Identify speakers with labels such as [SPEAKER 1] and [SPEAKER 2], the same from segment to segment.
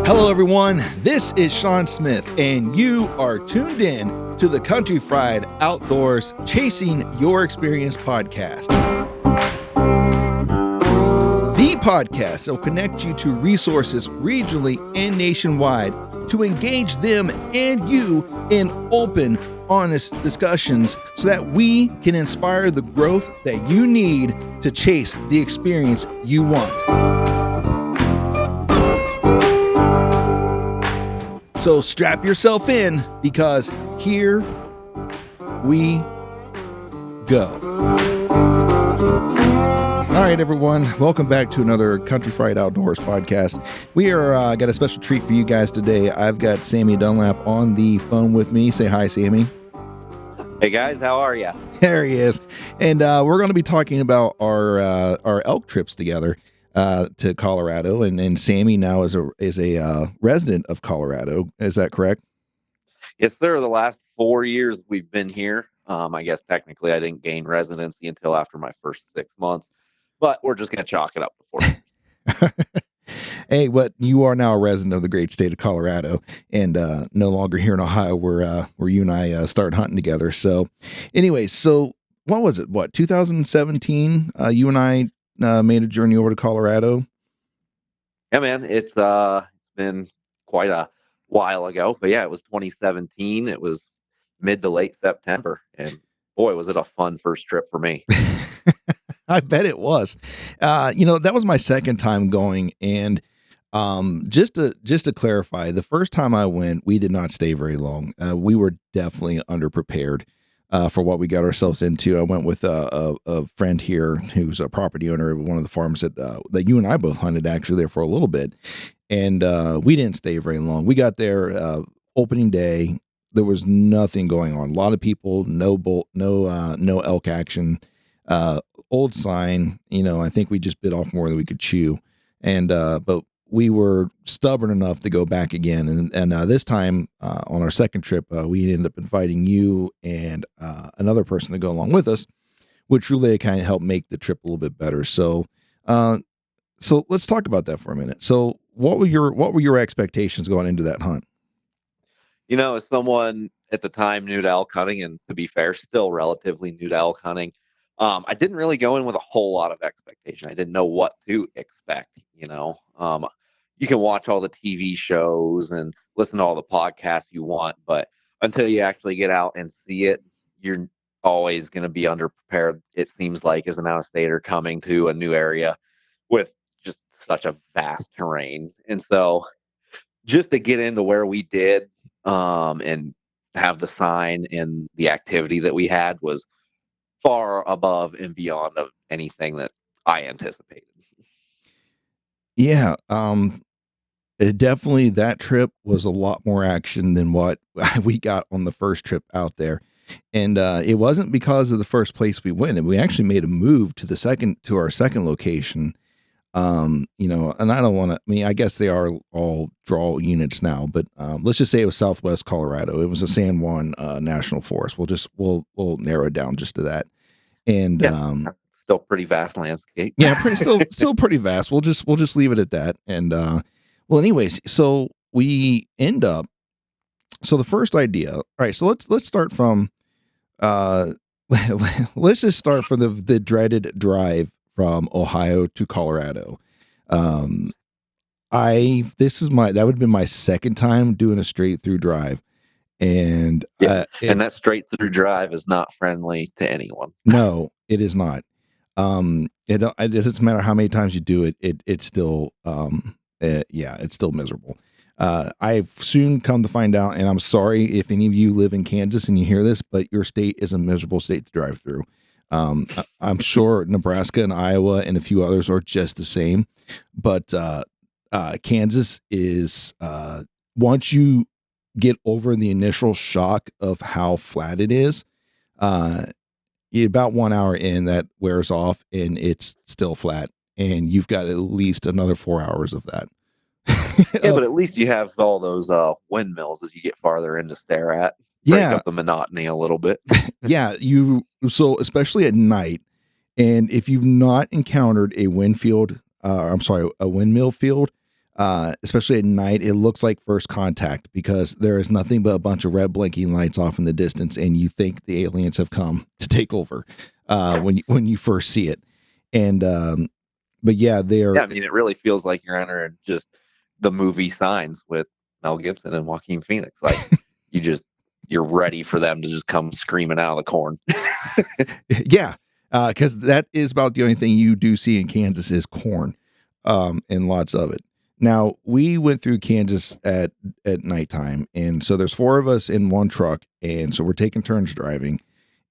[SPEAKER 1] Hello, everyone. This is Sean Smith, and you are tuned in to the Kountryfried Outdoors Chasing Your Experience podcast. The podcast that will connect you to resources regionally and nationwide to engage them and you in open, honest discussions so that we can inspire the growth that you need to chase the experience you want. So strap yourself in because here we go. All right, everyone. Welcome back to another Kountryfried Outdoors podcast. We are got a special treat for you guys today. I've got Sammy Dunlap on the phone with me. Say hi, Sammy.
[SPEAKER 2] Hey guys, how are you?
[SPEAKER 1] There he is. And we're going to be talking about our elk trips together to Colorado. And Sammy now is a resident of Colorado. Is that correct?
[SPEAKER 2] Yes, sir. The last 4 years we've been here. I guess technically I didn't gain residency until after my first 6 months, but we're just going to chalk it up before.
[SPEAKER 1] Hey, but you are now a resident of the great state of Colorado, and no longer here in Ohio, where you and I started hunting together. So, anyways, so what was it? 2017? You and I made a journey over to Colorado.
[SPEAKER 2] Yeah, man, it's been quite a while ago, but yeah, it was 2017. It was mid to late September, and boy, was it a fun first trip for me.
[SPEAKER 1] I bet it was. That was my second time going, and just to clarify, the first time I went, we did not stay very long. We were definitely underprepared for what we got ourselves into. I went with a friend here who's a property owner of one of the farms that you and I both hunted actually there for a little bit, and we didn't stay very long. We got there opening day. There was nothing going on. A lot of people, no elk action. Old sign, I think we just bit off more than we could chew. And, but we were stubborn enough to go back again. And this time, on our second trip, we ended up inviting you and, another person to go along with us, which really kind of helped make the trip a little bit better. So let's talk about that for a minute. So what were your expectations going into that hunt?
[SPEAKER 2] As someone at the time new to elk hunting, and to be fair, still relatively new to elk hunting, I didn't really go in with a whole lot of expectation. I didn't know what to expect. You can watch all the TV shows and listen to all the podcasts you want, but until you actually get out and see it, you're always going to be underprepared. It seems like as an out-of-stater coming to a new area with just such a vast terrain. And so just to get into where we did, and have the sign and the activity that we had was far above and beyond of anything that I anticipated.
[SPEAKER 1] Yeah. Definitely that trip was a lot more action than what we got on the first trip out there. And it wasn't because of the first place we went. And we actually made a move to our second location. And I don't want to, I guess they are all draw units now, but let's just say it was Southwest Colorado. It was a San Juan National Forest. We'll narrow it down just to that. And
[SPEAKER 2] still pretty vast landscape.
[SPEAKER 1] Yeah, still pretty vast. We'll just leave it at that. And anyways, so we end up. So the first idea. All right, so let's start from. Let's just start from the dreaded drive from Ohio to Colorado. That would have been my second time doing a straight through drive. And
[SPEAKER 2] and that straight through drive is not friendly to anyone.
[SPEAKER 1] No, it is not. It doesn't matter how many times you do it. It's still, it's still miserable. I've soon come to find out, and I'm sorry if any of you live in Kansas and you hear this, but your state is a miserable state to drive through. I'm sure Nebraska and Iowa and a few others are just the same, but Kansas is, once you get over the initial shock of how flat it is, about 1 hour in, that wears off and it's still flat, and you've got at least another 4 hours of that.
[SPEAKER 2] Yeah, but at least you have all those windmills as you get farther in to stare at. Break up the monotony a little bit.
[SPEAKER 1] Yeah, so especially at night, and if you've not encountered a windmill field, especially at night, it looks like first contact because there is nothing but a bunch of red blinking lights off in the distance, and you think the aliens have come to take over when you first see it. And but yeah,
[SPEAKER 2] Yeah,
[SPEAKER 1] they're
[SPEAKER 2] I mean, it really feels like you're entering just the movie Signs with Mel Gibson and Joaquin Phoenix. Like you just you're ready for them to just come screaming out of the corn.
[SPEAKER 1] yeah, because that is about the only thing you do see in Kansas is corn, and lots of it. Now we went through Kansas at nighttime, and so there's four of us in one truck, and so we're taking turns driving,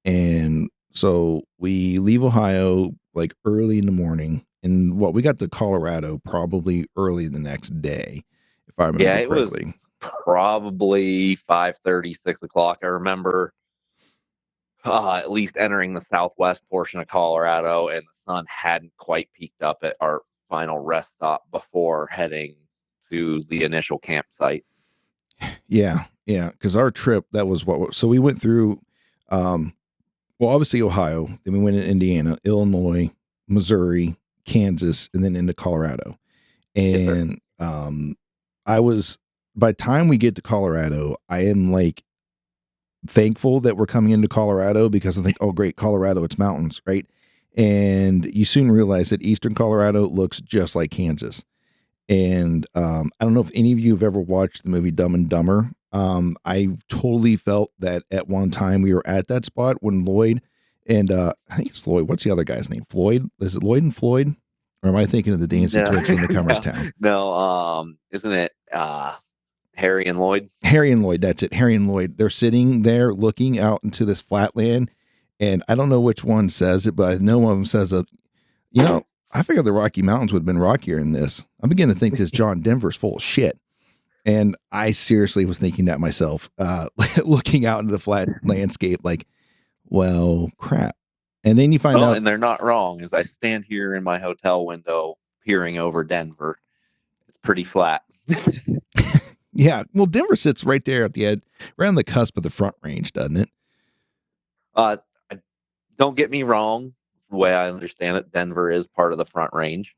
[SPEAKER 1] and so we leave Ohio like early in the morning, and we got to Colorado probably early the next day, if I
[SPEAKER 2] Yeah,
[SPEAKER 1] remember
[SPEAKER 2] it was
[SPEAKER 1] correctly.
[SPEAKER 2] probably 5:30, 6 o'clock. I remember at least entering the southwest portion of Colorado, and the sun hadn't quite peaked up at our final rest stop before heading to the initial campsite.
[SPEAKER 1] Yeah, because our trip that was so we went through. Um, Well, obviously Ohio, then we went to Indiana, Illinois, Missouri, Kansas, and then into Colorado.
[SPEAKER 2] Yes, sir.
[SPEAKER 1] And I was by the time we get to Colorado, I am like thankful that we're coming into Colorado because I think, oh great, Colorado, it's mountains, right? And you soon realize that eastern Colorado looks just like Kansas. And I don't know if any of you have ever watched the movie Dumb and Dumber. I totally felt that at one time we were at that spot when Lloyd and I think it's Lloyd. What's the other guy's name? Floyd? Is it Lloyd and Floyd? Or am I thinking of the Dancing
[SPEAKER 2] No,
[SPEAKER 1] Twins in the Cummer's
[SPEAKER 2] no,
[SPEAKER 1] Town?
[SPEAKER 2] no. Isn't it Harry and Lloyd?
[SPEAKER 1] Harry and Lloyd. That's it. Harry and Lloyd. They're sitting there looking out into this flat land, and I don't know which one says it, but I know one of them says, "You know, I figured the Rocky Mountains would have been rockier than this. I'm beginning to think this John Denver's full of shit." And I seriously was thinking that myself, looking out into the flat landscape, like, well, crap. And then you find
[SPEAKER 2] Oh,
[SPEAKER 1] out,
[SPEAKER 2] and they're not wrong. As I stand here in my hotel window, peering over Denver, it's pretty flat.
[SPEAKER 1] yeah, well, Denver sits right there at the edge, right on the cusp of the Front Range, doesn't it?
[SPEAKER 2] Uh, don't get me wrong. The way I understand it, Denver is part of the Front Range.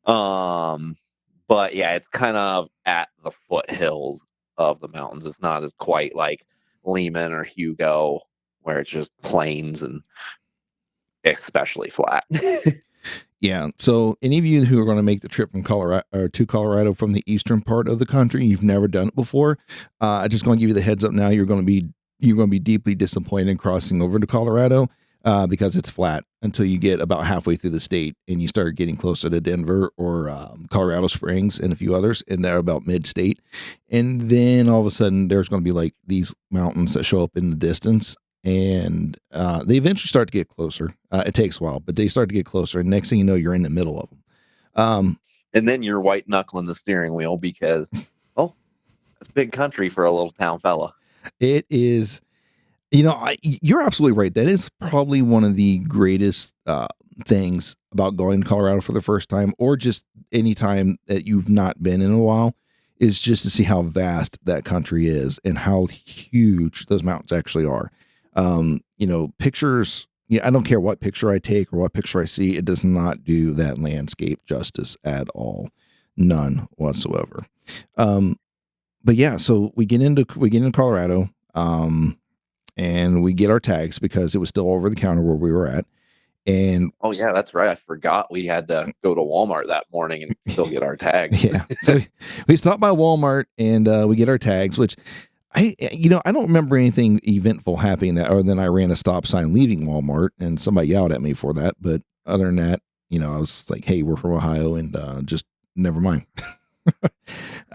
[SPEAKER 2] Um, but yeah, it's kind of at the foothills of the mountains. It's not as quite like Lehman or Hugo, where it's just plains and especially flat.
[SPEAKER 1] Yeah. So, any of you who are going to make the trip from Colorado or to Colorado from the eastern part of the country, you've never done it before. I just going to give you the heads up now. You're going to be deeply disappointed crossing over to Colorado because it's flat until you get about halfway through the state and you start getting closer to Denver or Colorado Springs and a few others, and they're about mid-state. And then all of a sudden, there's going to be like these mountains that show up in the distance, and they eventually start to get closer. It takes a while, but they start to get closer, and next thing you know, you're in the middle of them.
[SPEAKER 2] And then you're white knuckling the steering wheel because, oh, that's big country for a little town fella.
[SPEAKER 1] It is, you're absolutely right. That is probably one of the greatest things about going to Colorado for the first time, or just any time that you've not been in a while, is just to see how vast that country is and how huge those mountains actually are. Pictures. Yeah, I don't care what picture I take or what picture I see. It does not do that landscape justice at all, none whatsoever. Um, but yeah, so we get into Colorado, and we get our tags because it was still over the counter where we were at, and
[SPEAKER 2] Oh yeah, that's right. I forgot we had to go to Walmart that morning and still get our tags.
[SPEAKER 1] yeah, so we stopped by Walmart and we get our tags, which I don't remember anything eventful happening that other than I ran a stop sign leaving Walmart and somebody yelled at me for that. But other than that, I was like, hey, we're from Ohio, and just never mind.
[SPEAKER 2] Yeah,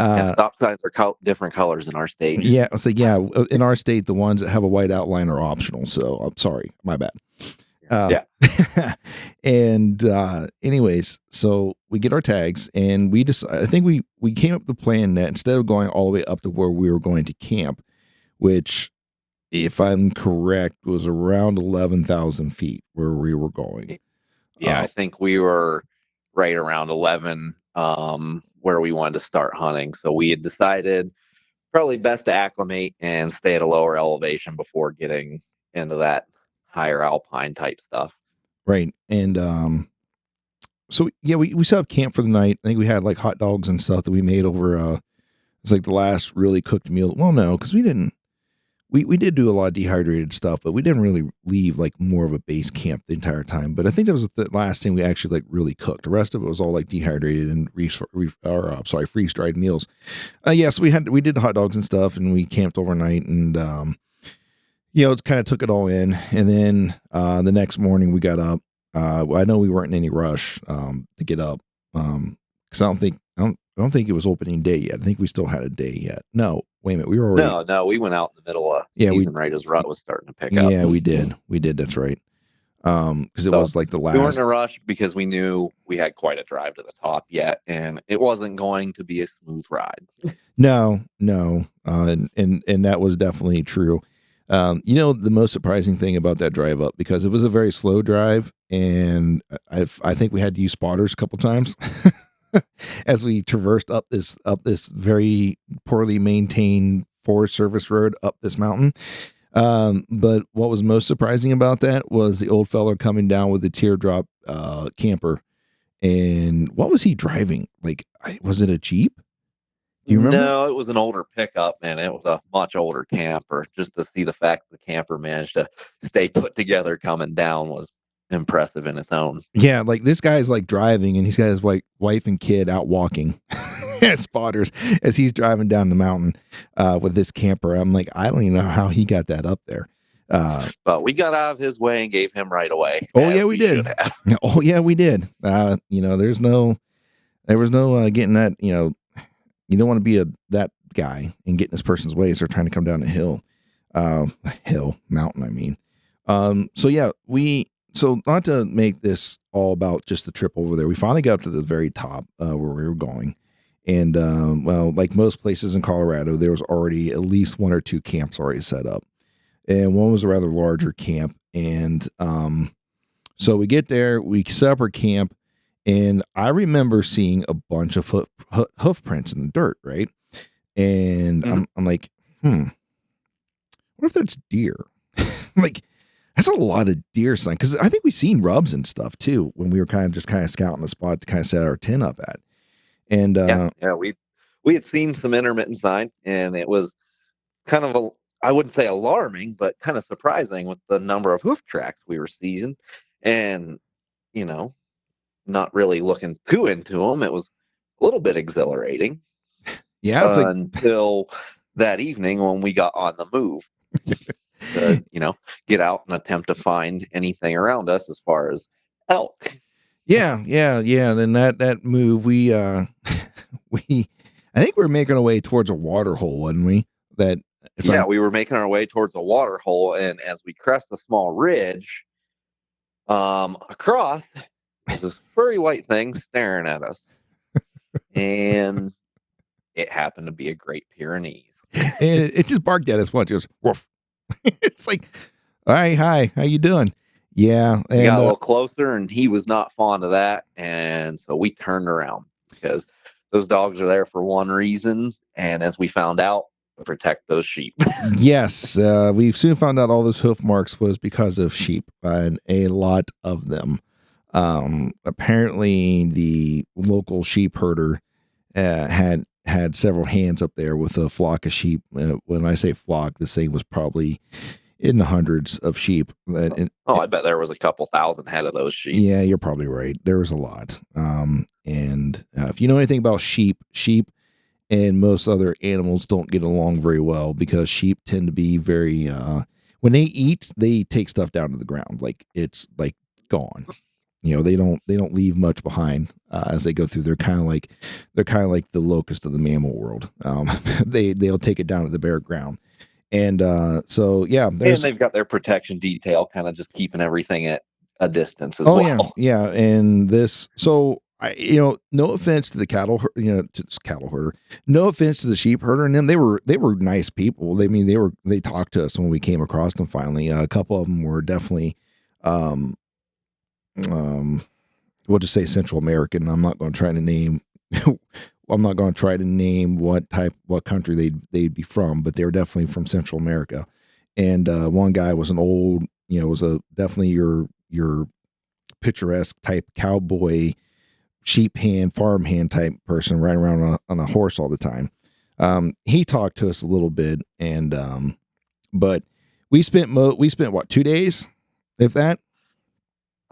[SPEAKER 1] uh,
[SPEAKER 2] stop signs are different colors in our state.
[SPEAKER 1] yeah, I was like, yeah, in our state, the ones that have a white outline are optional. So I'm sorry, my bad. Uh,
[SPEAKER 2] Yeah.
[SPEAKER 1] and anyways, so we get our tags and we decide. I think we came up with the plan that instead of going all the way up to where we were going to camp, which, if I'm correct, was around 11,000 feet where we were going.
[SPEAKER 2] Yeah, I think we were right around 11 where we wanted to start hunting. So we had decided probably best to acclimate and stay at a lower elevation before getting into that higher alpine type stuff.
[SPEAKER 1] Right. And so yeah, we set up camp for the night. I think we had like hot dogs and stuff that we made over. It's like the last really cooked meal. Well, no, because we didn't. We did do a lot of dehydrated stuff, but we didn't really leave like more of a base camp the entire time. But I think that was the last thing we actually like really cooked. The rest of it was all like dehydrated and freeze dried meals. Yes, we did hot dogs and stuff, and we camped overnight, and it kind of took it all in. And then the next morning we got up. I know we weren't in any rush to get up because I don't think it was opening day yet. I think we still had a day yet. No, wait a minute. We were already.
[SPEAKER 2] No, we went out in the middle of season right as rut was starting to pick up.
[SPEAKER 1] Yeah, we did. That's right. Because it was like the last.
[SPEAKER 2] We weren't in a rush because we knew we had quite a drive to the top yet, and it wasn't going to be a smooth ride.
[SPEAKER 1] No, and that was definitely true. The most surprising thing about that drive up, because it was a very slow drive, and I think we had to use spotters a couple times. As we traversed up this very poorly maintained Forest Service road up this mountain. But what was most surprising about that was the old fella coming down with the teardrop camper. And what was he driving? Like, was it a Jeep? Do you remember?
[SPEAKER 2] No, it was an older pickup, and it was a much older camper. Just to see the fact the camper managed to stay put together coming down was impressive in its own.
[SPEAKER 1] Yeah, like this guy's like driving, and he's got his wife and kid out walking as spotters as he's driving down the mountain with this camper. I'm like, I don't even know how he got that up there.
[SPEAKER 2] But we got out of his way and gave him right away.
[SPEAKER 1] Oh yeah, we did. Oh yeah, we did. There was no getting that. You don't want to be that guy and get in this person's way as they're trying to come down a hill, mountain. I mean, So not to make this all about just the trip over there, we finally got up to the very top where we were going. And, like most places in Colorado, there was already at least one or two camps already set up. And one was a rather larger camp. And so we get there, we set up our camp, and I remember seeing a bunch of hoof prints in the dirt, right? And I'm like, what if that's deer? Like, that's a lot of deer sign, because I think we've seen rubs and stuff too when we were kind of scouting the spot to kind of set our tent up at. And
[SPEAKER 2] we had seen some intermittent sign, and it was kind of I wouldn't say alarming, but kind of surprising with the number of hoof tracks we were seeing, and not really looking too into them. It was a little bit exhilarating.
[SPEAKER 1] Yeah, it's
[SPEAKER 2] until that evening when we got on the move. To, get out and attempt to find anything around us as far as elk.
[SPEAKER 1] Yeah. Then that move, we I think we were making our way towards a water hole, wasn't we?
[SPEAKER 2] We were making our way towards a water hole, and as we crest a small ridge, across was this furry white thing staring at us, and it happened to be a Great Pyrenees.
[SPEAKER 1] And it just barked at us once. It was woof. It's like, all right, hi, how you doing? Yeah.
[SPEAKER 2] And we got a little closer, and he was not fond of that. And so we turned around, because those dogs are there for one reason. And as we found out, to protect those sheep.
[SPEAKER 1] Yes. We soon found out all those hoof marks was because of sheep, and a lot of them. Apparently the local sheep herder had several hands up there with a flock of sheep. When I say flock, this thing was probably in the hundreds of sheep.
[SPEAKER 2] I bet there was a couple thousand head of those sheep.
[SPEAKER 1] Yeah, you're probably right. There was a lot. And if you know anything about sheep and most other animals don't get along very well, because sheep tend to be very, when they eat, they take stuff down to the ground. Like it's like gone. They don't leave much behind as they go through. They're kind of like the locust of the mammal world. They'll take it down to the bare ground, and so yeah.
[SPEAKER 2] And they've got their protection detail, kind of just keeping everything at a distance as well.
[SPEAKER 1] Yeah. And this, so no offense to the cattle herder, no offense to the sheep herder and them. They were nice people. They talked to us when we came across them finally. A couple of them were definitely. We'll just say Central American. I'm not going to try to name. I'm not going to try to name what country they'd be from, but they were definitely from Central America. And one guy was an old, was definitely your picturesque type cowboy sheep hand, farm hand type person riding around on a horse all the time. He talked to us a little bit, and but we spent what, 2 days, if that.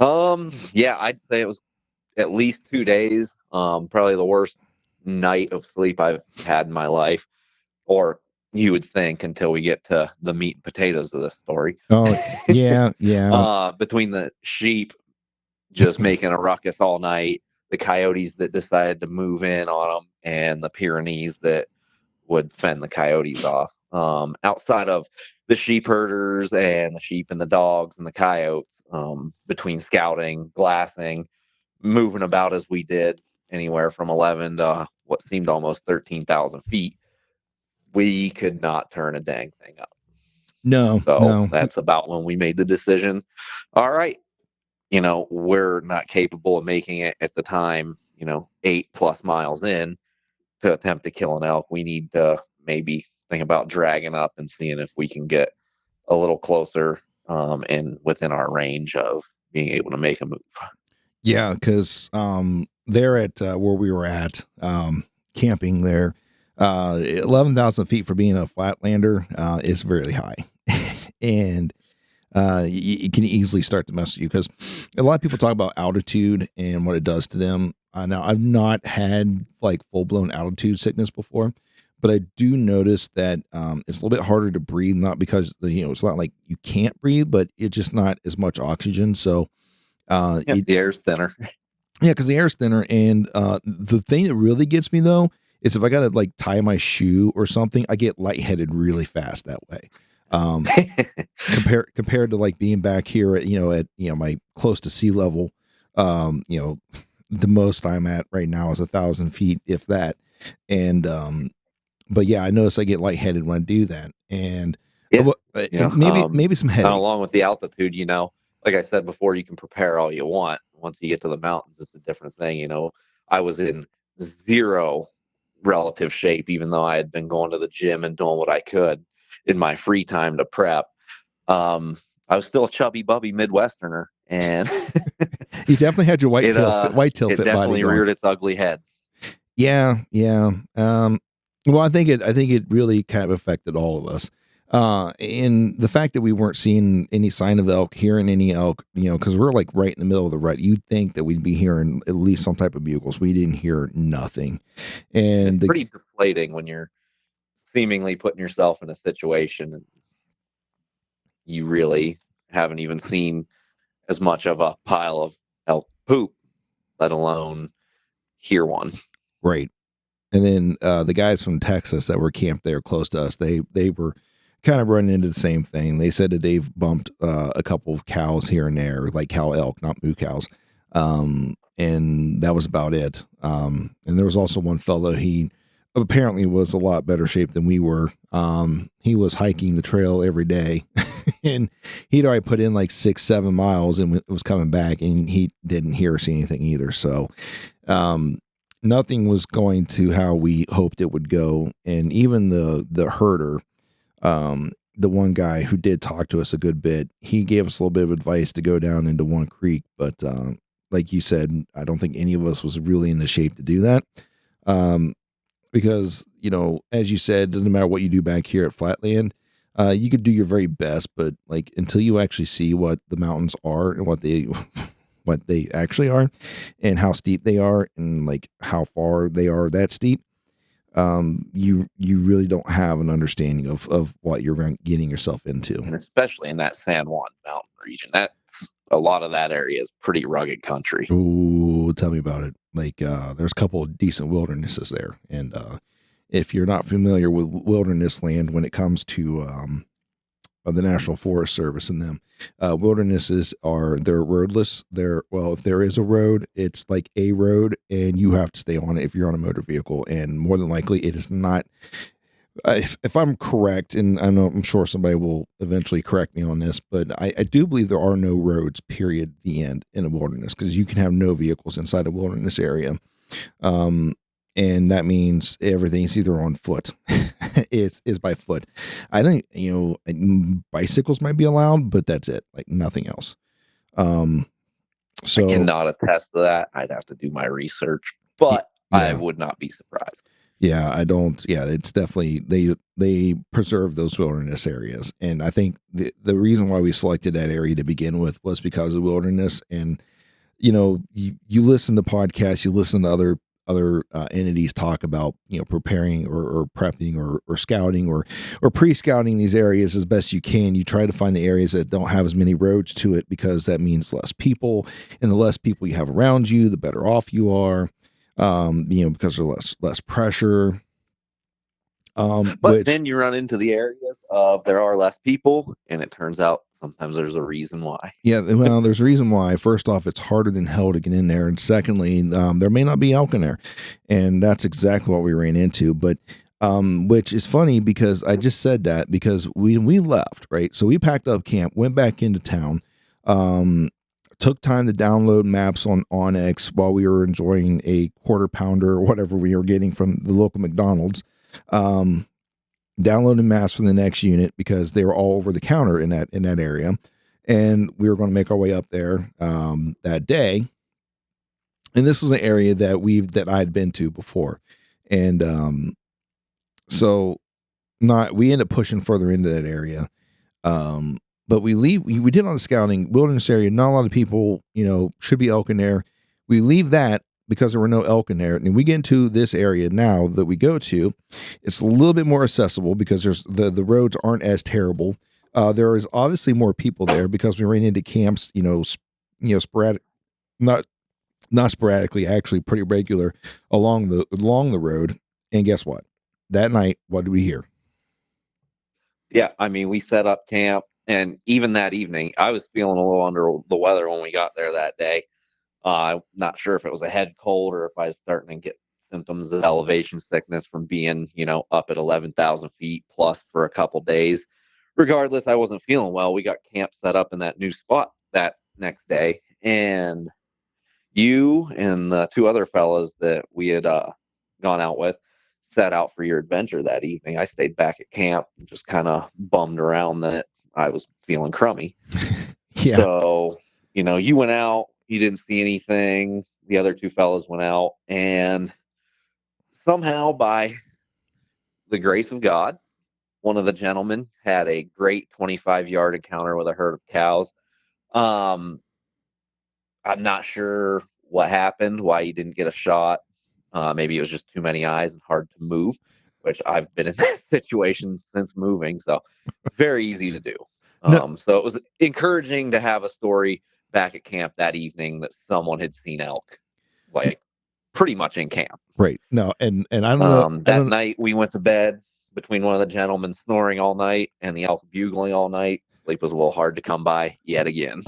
[SPEAKER 2] Yeah, I'd say it was at least 2 days. Probably the worst night of sleep I've had in my life, or you would think until we get to the meat and potatoes of this story.
[SPEAKER 1] Oh yeah, yeah.
[SPEAKER 2] Between the sheep just making a ruckus all night, the coyotes that decided to move in on them, and the Pyrenees that would fend the coyotes off. Outside of the sheep herders and the sheep and the dogs and the coyotes, between scouting, glassing, moving about as we did, anywhere from 11 to what seemed almost 13,000 feet, we could not turn a dang thing up.
[SPEAKER 1] No,
[SPEAKER 2] So
[SPEAKER 1] no.
[SPEAKER 2] that's about when we made the decision. All right, we're not capable of making it at the time, 8+ miles in to attempt to kill an elk. We need to maybe think about dragging up and seeing if we can get a little closer, and within our range of being able to make a move.
[SPEAKER 1] Yeah, because there at where we were at camping there, 11,000 feet for being a Flatlander is really high, and you can easily start to mess with you because a lot of people talk about altitude and what it does to them. Now, I've not had like full blown altitude sickness before, but I do notice that it's a little bit harder to breathe. Not because it's not like you can't breathe, but it's just not as much oxygen. So
[SPEAKER 2] The air's thinner.
[SPEAKER 1] yeah, because the air's thinner. And the thing that really gets me though is if I gotta like tie my shoe or something, I get lightheaded really fast that way. Compared to like being back here at my close to sea level, the most I'm at right now is 1,000 feet, if that. And but yeah, I notice I get lightheaded when I do that, and
[SPEAKER 2] Yeah,
[SPEAKER 1] and maybe some headache.
[SPEAKER 2] along with the altitude, like I said before, you can prepare all you want. Once you get to the mountains, it's a different thing. I was in zero relative shape, even though I had been going to the gym and doing what I could in my free time to prep. I was still a chubby bubby Midwesterner, and
[SPEAKER 1] You definitely had your white tail
[SPEAKER 2] it
[SPEAKER 1] fit body
[SPEAKER 2] definitely
[SPEAKER 1] going.
[SPEAKER 2] reared its ugly head.
[SPEAKER 1] Yeah, yeah. Well, I think it really kind of affected all of us. And the fact that we weren't seeing any sign of elk, hearing any elk, because we're like right in the middle of the rut. You'd think that we'd be hearing at least some type of bugles. We didn't hear nothing.
[SPEAKER 2] It's
[SPEAKER 1] And
[SPEAKER 2] pretty deflating when you're seemingly putting yourself in a situation and you really haven't even seen as much of a pile of elk poop, let alone hear one.
[SPEAKER 1] right. And then the guys from Texas that were camped there close to us, they were kind of running into the same thing. They said that they've bumped a couple of cows here and there, like cow elk, not moo cows. And that was about it. And there was also one fellow, he apparently was a lot better shape than we were. He was hiking the trail every day and he'd already put in like 6-7 miles and was coming back, and he didn't hear or see anything either. So, nothing was going to how we hoped it would go. And even the herder, the one guy who did talk to us a good bit, he gave us a little bit of advice to go down into one creek. But like you said, I don't think any of us was really in the shape to do that. Because, as you said, doesn't matter what you do back here at Flatland, you could do your very best, but like until you actually see what the mountains are and what they what they actually are and how steep they are and like how far they are that steep, you really don't have an understanding of what you're getting yourself into.
[SPEAKER 2] And especially in that San Juan mountain region, that a lot of that area is pretty rugged country.
[SPEAKER 1] Ooh, tell me about it. Like, there's a couple of decent wildernesses there. And, if you're not familiar with wilderness land when it comes to, the National Forest Service and them, wildernesses they're roadless. If there is a road, it's like a road and you have to stay on it if you're on a motor vehicle. And more than likely it is not, if I'm correct, and I'm sure somebody will eventually correct me on this, but I do believe there are no roads, period, the end, in a wilderness, because you can have no vehicles inside a wilderness area. And that means everything's either on foot. is by foot. I think, bicycles might be allowed, but that's it, like nothing else.
[SPEAKER 2] I
[SPEAKER 1] So
[SPEAKER 2] cannot attest to that. I'd have to do my research, but I
[SPEAKER 1] yeah,
[SPEAKER 2] would not be surprised.
[SPEAKER 1] yeah, I don't. Yeah, it's definitely they preserve those wilderness areas, and I think the reason why we selected that area to begin with was because of wilderness. And you listen to podcasts, you listen to other entities talk about preparing or prepping or scouting or pre-scouting these areas as best you can. You try to find the areas that don't have as many roads to it, because that means less people, and the less people you have around you, the better off you are. Because there's less pressure.
[SPEAKER 2] But
[SPEAKER 1] Which
[SPEAKER 2] then you run into the areas of there are less people, and it turns out sometimes there's a reason why.
[SPEAKER 1] Yeah, well, there's a reason why. First off, it's harder than hell to get in there, and secondly, there may not be elk in there, and that's exactly what we ran into. But which is funny because I just said that because we left, right. So we packed up camp, went back into town, um, took time to download maps on Onyx while we were enjoying a quarter pounder or whatever we were getting from the local McDonald's. Um, Downloading maps for the next unit because they were all over the counter in that area, and we were going to make our way up there that day. And this was an area that I had been to before, and so not we end up pushing further into that area. But we did on the scouting wilderness area. Not a lot of people, should be elk in there. We leave that because there were no elk in there, and we get into this area now that we go to. It's a little bit more accessible because there's the roads aren't as terrible. There is obviously more people there because we ran into camps, sporadic, not not sporadically, actually pretty regular along the road. And guess what? That night, what did we hear?
[SPEAKER 2] Yeah, I mean, we set up camp, and even that evening, I was feeling a little under the weather when we got there that day. I'm not sure if it was a head cold or if I was starting to get symptoms of elevation sickness from being, up at 11,000 feet plus for a couple days. Regardless, I wasn't feeling well. We got camp set up in that new spot that next day, and you and the two other fellas that we had gone out with set out for your adventure that evening. I stayed back at camp and just kind of bummed around that I was feeling crummy.
[SPEAKER 1] Yeah.
[SPEAKER 2] So, you went out, you didn't see anything. The other two fellas went out, and somehow, by the grace of God, one of the gentlemen had a great 25-yard encounter with a herd of cows. Um, I'm not sure what happened, why he didn't get a shot. Maybe it was just too many eyes and hard to move, which I've been in that situation since moving. So very easy to do.
[SPEAKER 1] No,
[SPEAKER 2] So it was encouraging to have a story back at camp that evening that someone had seen elk, like pretty much in camp.
[SPEAKER 1] right. No, and I don't know. I
[SPEAKER 2] That
[SPEAKER 1] don't.
[SPEAKER 2] night we went to bed between one of the gentlemen snoring all night and the elk bugling all night. Sleep was a little hard to come by yet again.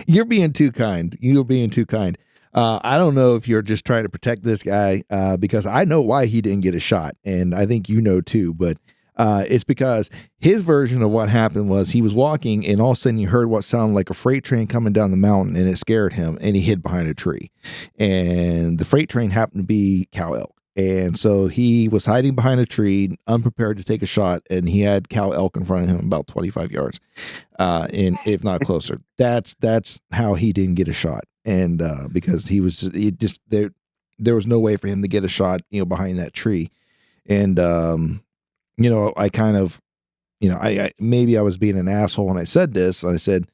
[SPEAKER 1] You're being too kind. You're being too kind. I don't know if you're just trying to protect this guy because I know why he didn't get a shot, and I think you know too. But it's because his version of what happened was he was walking, and all of a sudden he heard what sounded like a freight train coming down the mountain, and it scared him, and he hid behind a tree. And the freight train happened to be cow elk. And so he was hiding behind a tree, unprepared to take a shot, and he had cow elk in front of him about 25 yards, and if not closer. That's how he didn't get a shot, and because he just there was no way for him to get a shot, behind that tree, and I kind of, I maybe I was being an asshole when I said this. And I said,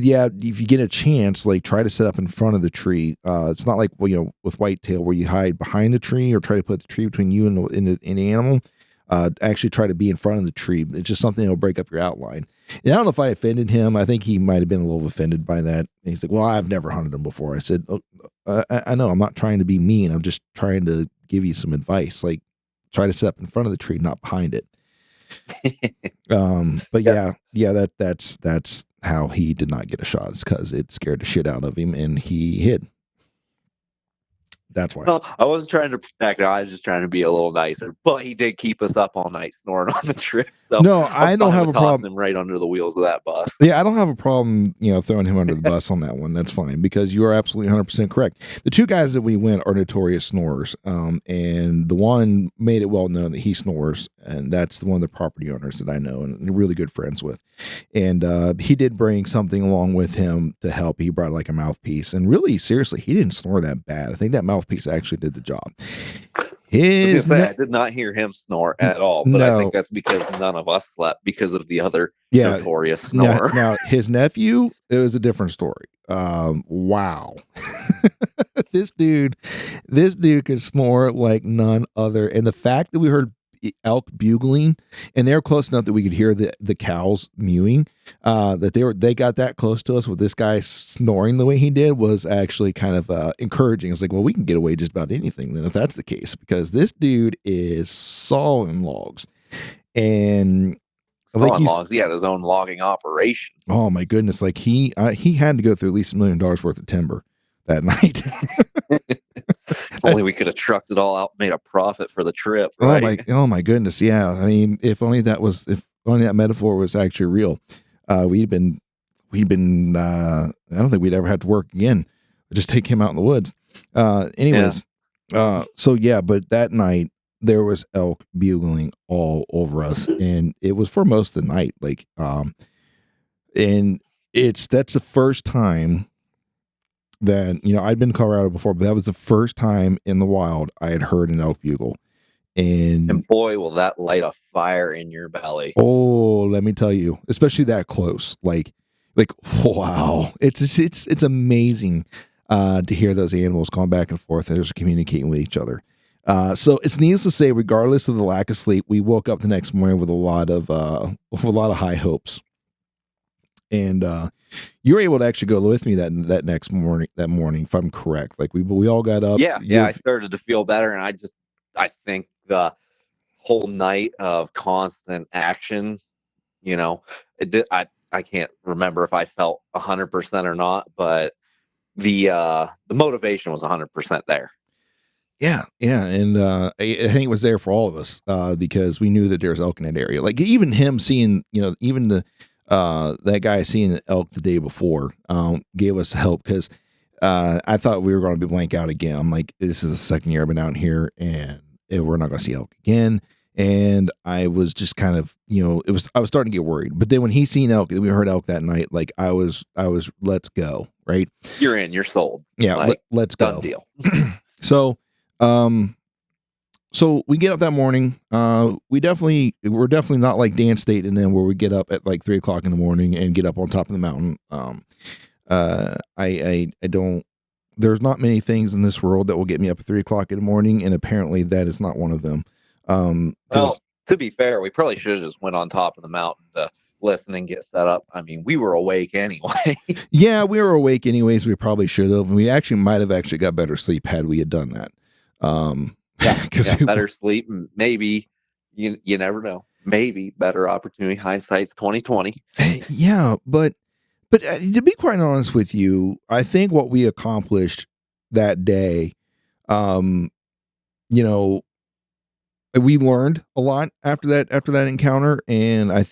[SPEAKER 1] yeah, if you get a chance, like try to set up in front of the tree. It's not like, well, with whitetail where you hide behind the tree or try to put the tree between you and the animal. Actually try to be in front of the tree. It's just something that'll break up your outline. And I don't know if I offended him. I think he might have been a little offended by that. And he's like, well, I've never hunted him before. I said, oh, I know I'm not trying to be mean. I'm just trying to give you some advice. Like try to set up in front of the tree, not behind it. But that's how he did not get a shot. It's because it scared the shit out of him and he hid. That's why.
[SPEAKER 2] No, I wasn't trying to protect him. I was just trying to be a little nicer. But he did keep us up all night snoring on the trip. So
[SPEAKER 1] No,
[SPEAKER 2] I'm
[SPEAKER 1] I don't
[SPEAKER 2] fine
[SPEAKER 1] have
[SPEAKER 2] with
[SPEAKER 1] a
[SPEAKER 2] tossing
[SPEAKER 1] problem.
[SPEAKER 2] him right under the wheels of that bus.
[SPEAKER 1] Yeah, I don't have a problem, throwing him under the bus on that one. That's fine because you are absolutely 100% correct. The two guys that we went are notorious snorers, and the one made it well known that he snores, and that's one of the property owners that I know and really good friends with. And he did bring something along with him to help. He brought like a mouthpiece, and really, seriously, he didn't snore that bad. I think that mouthpiece actually did the job.
[SPEAKER 2] I was
[SPEAKER 1] His
[SPEAKER 2] gonna say I did not hear him snore at all, but I think
[SPEAKER 1] no,
[SPEAKER 2] that's because none of us slept because of the other
[SPEAKER 1] yeah.
[SPEAKER 2] notorious
[SPEAKER 1] Now,
[SPEAKER 2] snorer.
[SPEAKER 1] now his nephew, it was a different story. Wow. this dude, this dude could snore like none other. And the fact that we heard elk bugling, and they're close enough that we could hear the cows mewing, that they got that close to us with this guy snoring the way he did was actually kind of encouraging. It's like, well, we can get away just about anything then if that's the case, because this dude is sawing logs. And like
[SPEAKER 2] Sawing
[SPEAKER 1] you,
[SPEAKER 2] logs. He had his own logging operation.
[SPEAKER 1] oh my goodness, like he had to go through at least $1 million worth of timber that night.
[SPEAKER 2] If only we could have trucked it all out, made a profit for the trip,
[SPEAKER 1] Oh
[SPEAKER 2] right?
[SPEAKER 1] my goodness, yeah. I mean, if only that metaphor was actually real, we'd been I don't think we'd ever have to work again. Just take him out in the woods. Anyways, so yeah, but that night there was elk bugling all over us, and it was for most of the night. Like, and that's the first time that I'd been to Colorado before, but that was the first time in the wild I had heard an elk bugle. And
[SPEAKER 2] boy, will that light a fire in your belly.
[SPEAKER 1] oh, let me tell you, especially that close, like wow, it's amazing to hear those animals going back and forth and just communicating with each other. So it's needless to say, regardless of the lack of sleep, we woke up the next morning with a lot of high hopes. And you were able to actually go with me that next morning. That morning, if I'm correct, like we all got up.
[SPEAKER 2] Yeah, I started to feel better, and I think the whole night of constant action, it did. I can't remember if I felt 100% or not, but the motivation was 100% there.
[SPEAKER 1] Yeah, and I think it was there for all of us because we knew that there was elk in that area. Like even him seeing, even the that guy seeing an elk the day before gave us help because I thought we were going to be blank out again. I'm like, this is the second year I've been out here, and we're not going to see elk again. And I was just kind of, I was starting to get worried. But then when he seen elk, we heard elk that night. Like I was, let's go, right?
[SPEAKER 2] You're in, you're sold.
[SPEAKER 1] Yeah,
[SPEAKER 2] like,
[SPEAKER 1] let's
[SPEAKER 2] done
[SPEAKER 1] go.
[SPEAKER 2] Deal.
[SPEAKER 1] So we get up that morning. We're definitely not like Dan State and then where we get up at like 3:00 in the morning and get up on top of the mountain. I don't. There's not many things in this world that will get me up at 3:00 in the morning, and apparently that is not one of them.
[SPEAKER 2] Well, to be fair, we probably should have just went on top of the mountain to listen and get set up. I mean, we were awake anyway.
[SPEAKER 1] Yeah, we were awake anyways. We probably should have. We actually might have actually got better sleep had we had done that.
[SPEAKER 2] Better sleep, and maybe you never know. Maybe better opportunity. Hindsight's 2020.
[SPEAKER 1] Yeah, but to be quite honest with you, I think what we accomplished that day, we learned a lot after that encounter, and I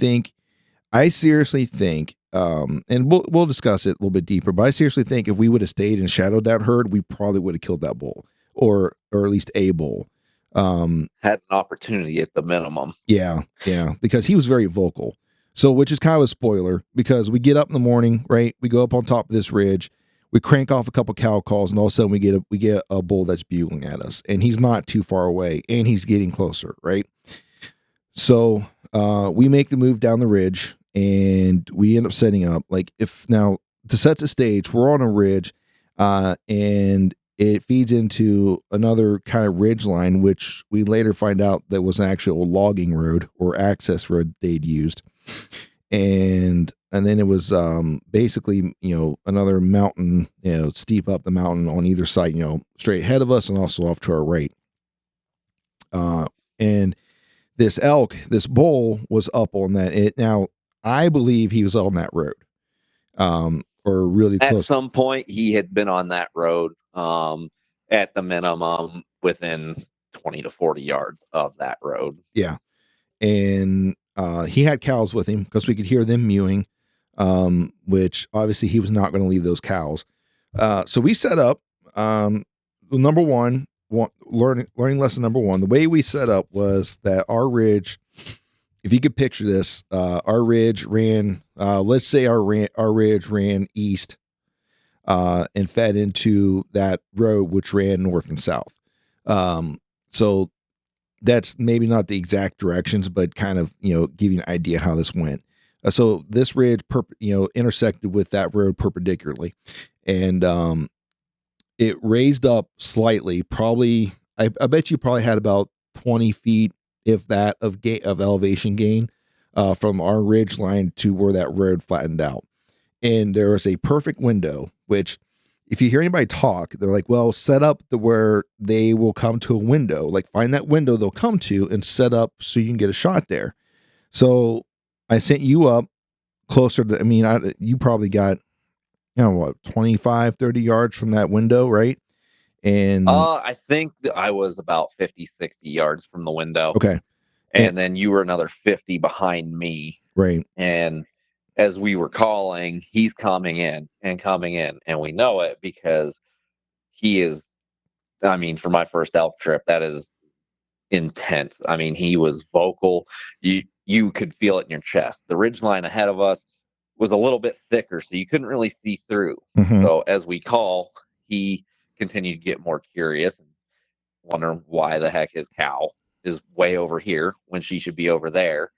[SPEAKER 1] seriously think, and we'll discuss it a little bit deeper, but I seriously think if we would have stayed and shadowed that herd, we probably would have killed that bull, or at least a bull.
[SPEAKER 2] Had an opportunity at the minimum.
[SPEAKER 1] Yeah, because he was very vocal. So, which is kind of a spoiler, because we get up in the morning, right? We go up on top of this ridge, we crank off a couple cow calls, and all of a sudden we get a bull that's bugling at us, and he's not too far away, and he's getting closer, right? So we make the move down the ridge, and we end up setting up. Like, if now to set the stage, we're on a ridge, and it feeds into another kind of ridge line, which we later find out that was an actual logging road or access road they'd used. And then it was basically, another mountain, steep up the mountain on either side, straight ahead of us and also off to our right. And this bull was up on that. Now, I believe he was on that road, or really close.
[SPEAKER 2] At some point, he had been on that road, at the minimum within 20 to 40 yards of that road.
[SPEAKER 1] Yeah. And he had cows with him because we could hear them mewing, which obviously he was not going to leave those cows. So we set up, number one, learning lesson number one. The way we set up was that our ridge, if you could picture this, our ridge ran, let's say our ridge ran east, and fed into that road, which ran north and south. So that's maybe not the exact directions, but kind of, give you an idea how this went. So this ridge, intersected with that road perpendicularly, and it raised up slightly. Probably, I bet you probably had about 20 feet, if that, of elevation gain from our ridge line to where that road flattened out. And there was a perfect window, which, if you hear anybody talk, they're like, well, set up to where they will come to a window, like find that window they'll come to and set up so you can get a shot there. So I sent you up closer to, you probably got, 25, 30 yards from that window, right? And
[SPEAKER 2] I think that I was about 50, 60 yards from the window.
[SPEAKER 1] okay.
[SPEAKER 2] And then you were another 50 behind me.
[SPEAKER 1] Right.
[SPEAKER 2] And as we were calling, he's coming in. And we know it because he is, for my first elk trip, that is intense. He was vocal. You could feel it in your chest. The ridge line ahead of us was a little bit thicker, so you couldn't really see through.
[SPEAKER 1] Mm-hmm.
[SPEAKER 2] So as we call, he continued to get more curious and wondering why the heck his cow is way over here when she should be over there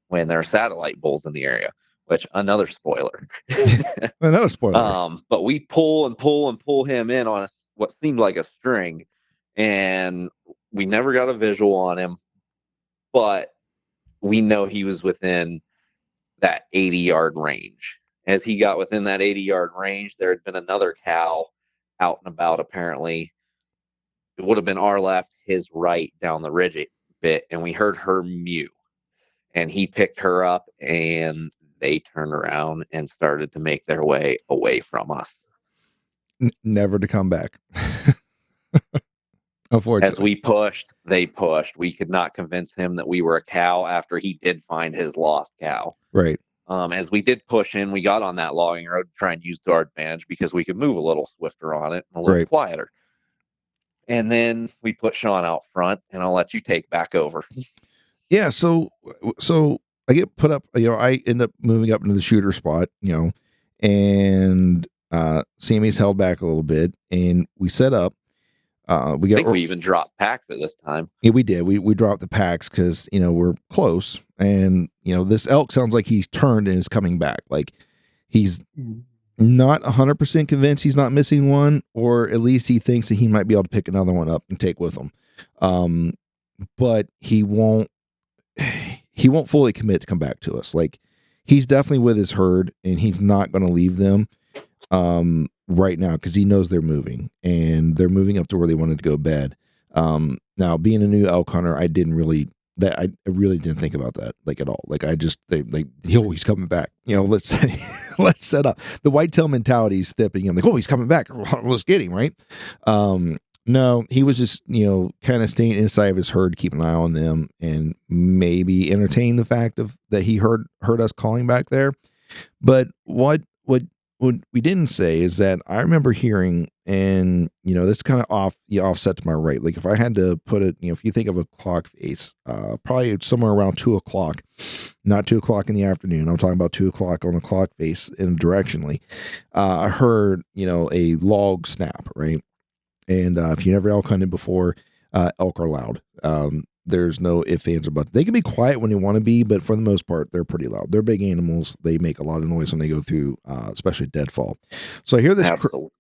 [SPEAKER 2] when there are satellite bulls in the area, which another spoiler.
[SPEAKER 1] Another spoiler.
[SPEAKER 2] But we pull and pull and pull him in on what seemed like a string, and we never got a visual on him, but we know he was within that 80-yard range. As he got within that 80-yard range, there had been another cow out and about, apparently. It would have been our left, his right, down the ridge a bit, and we heard her mew. And he picked her up, and they turned around and started to make their way away from us.
[SPEAKER 1] Never to come back. Unfortunately.
[SPEAKER 2] As we pushed, they pushed. We could not convince him that we were a cow after he did find his lost cow.
[SPEAKER 1] Right.
[SPEAKER 2] As we did push in, we got on that logging road to try and use to our advantage because we could move a little swifter on it and a little quieter. And then we put Sean out front, and I'll let you take back over.
[SPEAKER 1] Yeah, so I get put up, I end up moving up into the shooter spot, and Sammy's held back a little bit, and we set up. We
[SPEAKER 2] even dropped packs at this time.
[SPEAKER 1] Yeah, we did. We dropped the packs because we're close, and this elk sounds like he's turned and is coming back. Like he's not 100% convinced he's not missing one, or at least he thinks that he might be able to pick another one up and take with him. But he won't fully commit to come back to us. Like he's definitely with his herd, and he's not going to leave them right now because he knows they're moving, and they're moving up to where they wanted to go to bed. Now being a new elk hunter, I really didn't think about that like at all. Like I just think like, he's coming back. Let's set up. The whitetail mentality is stepping in. Like, oh, he's coming back. Let's get him, right? No, he was just kind of staying inside of his herd, keeping an eye on them, and maybe entertain the fact of that he heard us calling back there. But what we didn't say is that I remember hearing, and this kind of offset to my right. Like if I had to put it, if you think of a clock face, probably somewhere around 2:00, not 2:00 in the afternoon. I'm talking about 2:00 on a clock face and directionally. I heard, a log snap, right? And if you never elk hunted before, elk are loud. There's no ifs, ands, or buts. They can be quiet when they want to be, but for the most part, they're pretty loud. They're big animals. They make a lot of noise when they go through, especially deadfall. So I hear this.
[SPEAKER 2] Absolutely.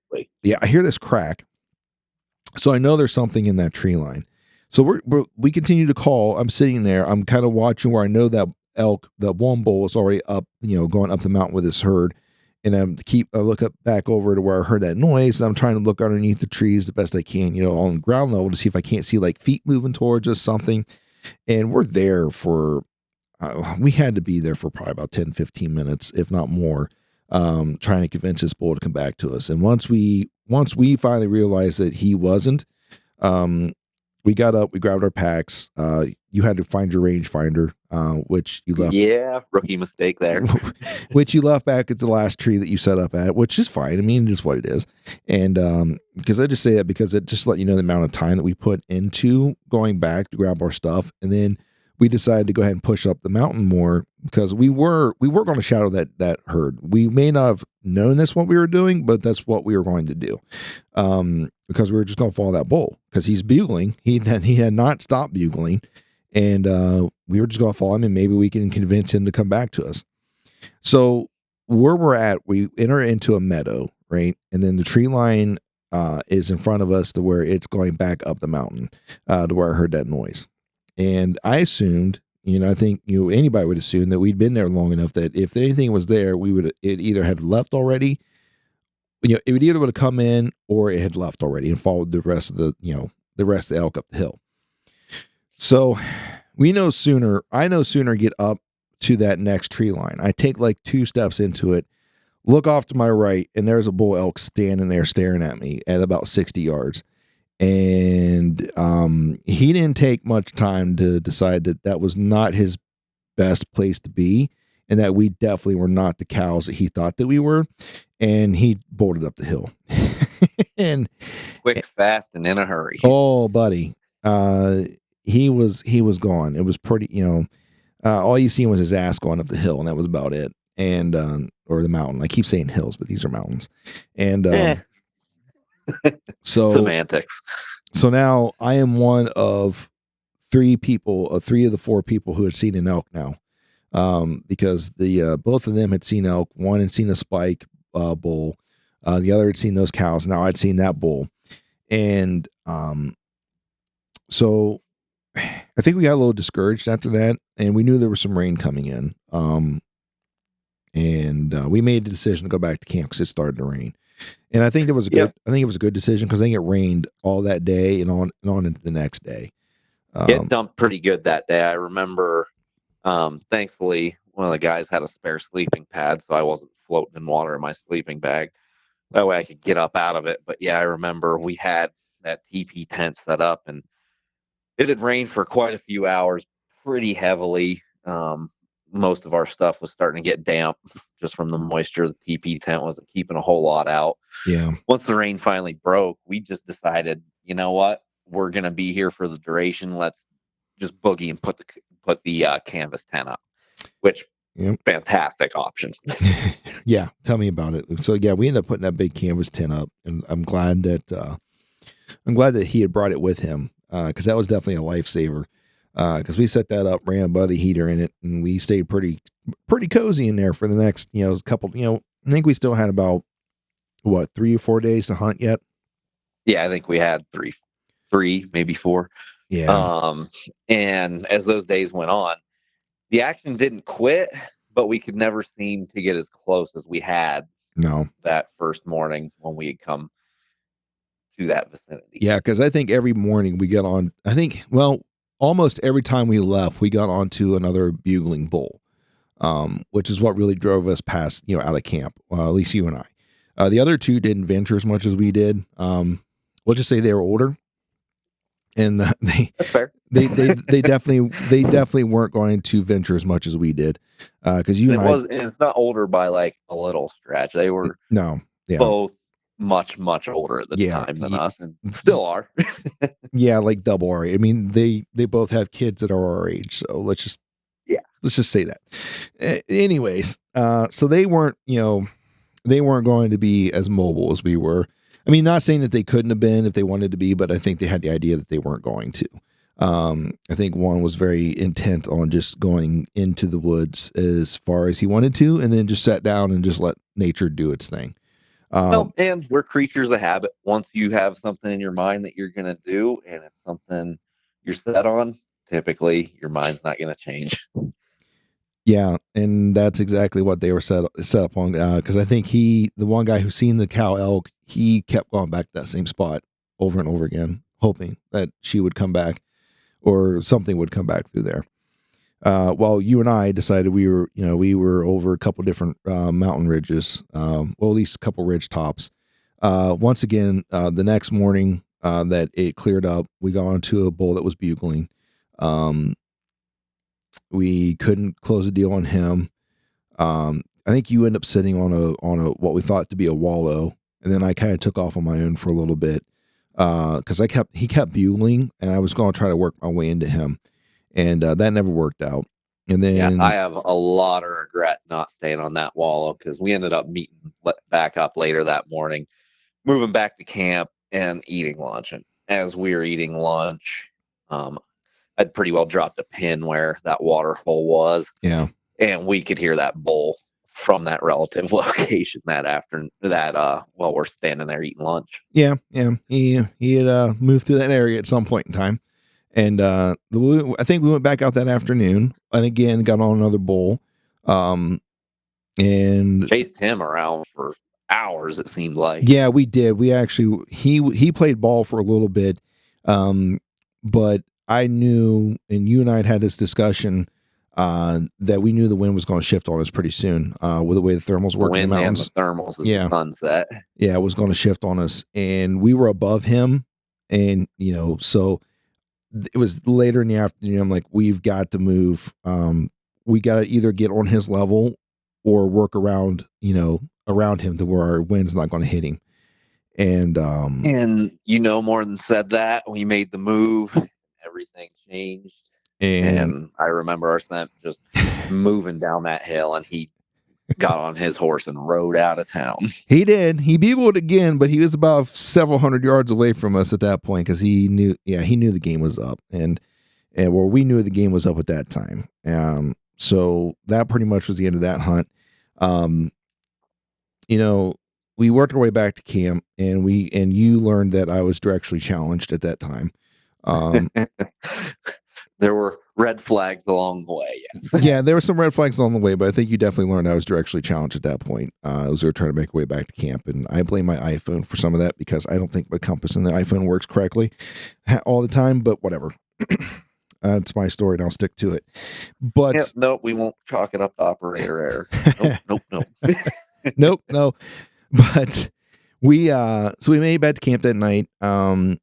[SPEAKER 1] I hear this crack. So I know there's something in that tree line. So we continue to call. I'm sitting there. I'm kind of watching where I know that elk, that one bull is already up, going up the mountain with his herd. And I look up back over to where I heard that noise, and I'm trying to look underneath the trees the best I can, on the ground level to see if I can't see like feet moving towards us, something. And we're there for, we had to be there for probably about 10, 15 minutes, if not more, trying to convince this bull to come back to us. And once we finally realized that he wasn't, we got up, we grabbed our packs. You had to find your rangefinder, which you left.
[SPEAKER 2] Yeah, rookie mistake there.
[SPEAKER 1] Which you left back at the last tree that you set up at, which is fine. I mean, it is what it is. And because I just say that because it just let you know the amount of time that we put into going back to grab our stuff, and then we decided to go ahead and push up the mountain more because we were going to shadow that herd. We may not have known that's what we were doing, but that's what we were going to do. Because we were just going to follow that bull because he's bugling. He had not stopped bugling, and we were just going to follow him, and maybe we can convince him to come back to us. So where we're at, we enter into a meadow, right? And then the tree line is in front of us to where it's going back up the mountain to where I heard that noise. And I assumed, I think anybody would assume that we'd been there long enough that if anything was there, it either had left already. It would either would have come in or it had left already and followed the rest of the elk up the hill. So I no sooner get up to that next tree line. I take like 2 steps into it, look off to my right, and there's a bull elk standing there staring at me at about 60 yards. And he didn't take much time to decide that was not his best place to be, and that we definitely were not the cows that he thought that we were. And he bolted up the hill. And
[SPEAKER 2] quick, fast, and in a hurry.
[SPEAKER 1] Oh, buddy. He was gone. It was pretty, all you seen was his ass going up the hill, and that was about it. And or the mountain. I keep saying hills, but these are mountains. And so
[SPEAKER 2] semantics.
[SPEAKER 1] So now I am one of 3 of the 4 people who had seen an elk now. Because the both of them had seen elk. One had seen a spike bull. The other had seen those cows. Now I'd seen that bull. And so I think we got a little discouraged after that, and we knew there was some rain coming in. And we made the decision to go back to camp because it started to rain. And I think it was a good decision because I think it rained all that day and on into the next day.
[SPEAKER 2] It dumped pretty good that day. I remember, thankfully, one of the guys had a spare sleeping pad, so I wasn't floating in water in my sleeping bag. That way I could get up out of it. But yeah, I remember we had that TP tent set up, and it had rained for quite a few hours, pretty heavily. Most of our stuff was starting to get damp just from the moisture. The TP tent wasn't keeping a whole lot out.
[SPEAKER 1] Yeah.
[SPEAKER 2] Once the rain finally broke, we just decided, you know what? We're going to be here for the duration. Let's just boogie and put the canvas tent up, which fantastic option.
[SPEAKER 1] Yeah. Tell me about it. So yeah, we ended up putting that big canvas tent up, and I'm glad that he had brought it with him. Cause that was definitely a lifesaver. Cause we set that up, ran a buddy heater in it, and we stayed pretty cozy in there for the next, couple, I think we still had about 3 or 4 days to hunt yet.
[SPEAKER 2] Yeah. I think we had three, maybe 4.
[SPEAKER 1] Yeah.
[SPEAKER 2] And as those days went on, the action didn't quit, but we could never seem to get as close as we had that first morning when we had come to that vicinity.
[SPEAKER 1] Yeah, because I think every morning we got on, almost every time we left, we got onto another bugling bull, which is what really drove us past, out of camp, at least you and I. The other 2 didn't venture as much as we did. We'll just say they were older. And
[SPEAKER 2] That's fair.
[SPEAKER 1] they definitely weren't going to venture as much as we did, because
[SPEAKER 2] it's not older by like a little stretch. They were both much older at the time than us, and still are.
[SPEAKER 1] Yeah, like double our age. I mean, they both have kids that are our age, so let's just say that. Anyways, so they weren't going to be as mobile as we were. I mean, not saying that they couldn't have been if they wanted to be, but I think they had the idea that they weren't going to. I think one was very intent on just going into the woods as far as he wanted to, and then just sat down and just let nature do its thing.
[SPEAKER 2] And we're creatures of habit. Once you have something in your mind that you're going to do, and it's something you're set on, typically your mind's not going to change.
[SPEAKER 1] Yeah, and that's exactly what they were set up on. Because I think the one guy who seen the cow elk, he kept going back to that same spot over and over again, hoping that she would come back or something would come back through there. While you and I decided we were over a couple different mountain ridges, at least a couple ridge tops. Once again, the next morning, that it cleared up. We got onto a bull that was bugling. Um, we couldn't close a deal on him. I think you end up sitting on a what we thought to be a wallow, and then I kind of took off on my own for a little bit because he kept bugling, and I was going to try to work my way into him, and that never worked out. And
[SPEAKER 2] Yeah, I
[SPEAKER 1] then
[SPEAKER 2] have a lot of regret not staying on that wallow because we ended up meeting back up later that morning, moving back to camp and eating lunch. And as we were eating lunch, I'd pretty well dropped a pin where that water hole was,
[SPEAKER 1] yeah,
[SPEAKER 2] and we could hear that bull from that relative location that afternoon. While we're standing there eating lunch.
[SPEAKER 1] yeah, yeah. He had moved through that area at some point in time, and I think we went back out that afternoon, and again got on another bull, and
[SPEAKER 2] Chased him around for hours. It seemed like.
[SPEAKER 1] yeah, we did. We actually he played ball for a little bit, but I knew, and you and I had this discussion that we knew the wind was going to shift on us pretty soon with the way the thermals
[SPEAKER 2] The
[SPEAKER 1] work in the
[SPEAKER 2] wind and the
[SPEAKER 1] mountains.
[SPEAKER 2] thermals as
[SPEAKER 1] Yeah,
[SPEAKER 2] the sunset.
[SPEAKER 1] yeah, it was going to shift on us, and we were above him, and so it was later in the afternoon. I'm like, we've got to move. We got to either get on his level or work around, around him to where our wind's not going to hit him. And
[SPEAKER 2] And more than said that, we made the move, everything changed.
[SPEAKER 1] and
[SPEAKER 2] And I remember our snap just moving down that hill, and he got on his horse and rode out of town.
[SPEAKER 1] he did. He bugled again, but he was about several hundred yards away from us at that point because he knew the game was up, and we knew the game was up at that time. So that pretty much was the end of that hunt. We worked our way back to camp, and you learned that I was directionally challenged at that time.
[SPEAKER 2] There were red flags along the way, yes.
[SPEAKER 1] Yeah, there were some red flags along the way, but I think you definitely learned I was directionally challenged at that point as we were trying to make our way back to camp. And I blame my iPhone for some of that because I don't think my compass in the iPhone works correctly all the time, but whatever. It's my story, and I'll stick to it. But
[SPEAKER 2] Yeah, nope, we won't chalk it up to operator error. Nope.
[SPEAKER 1] nope, no. But we made it back to camp that night. And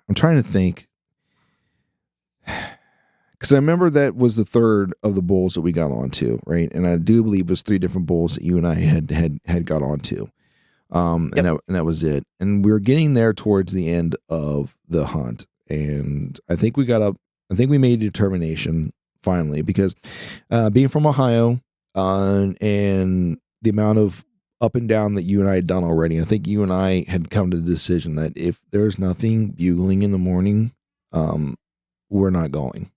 [SPEAKER 1] I'm trying to think, because I remember that was the third of the bulls that we got onto, right? And I do believe it was 3 different bulls that you and I had got onto. Yep. and that was it. And we were getting there towards the end of the hunt, and I think we made a determination finally, because being from Ohio, and the amount of up and down that you and I had done already, I think you and I had come to the decision that if there's nothing bugling in the morning, we're not going.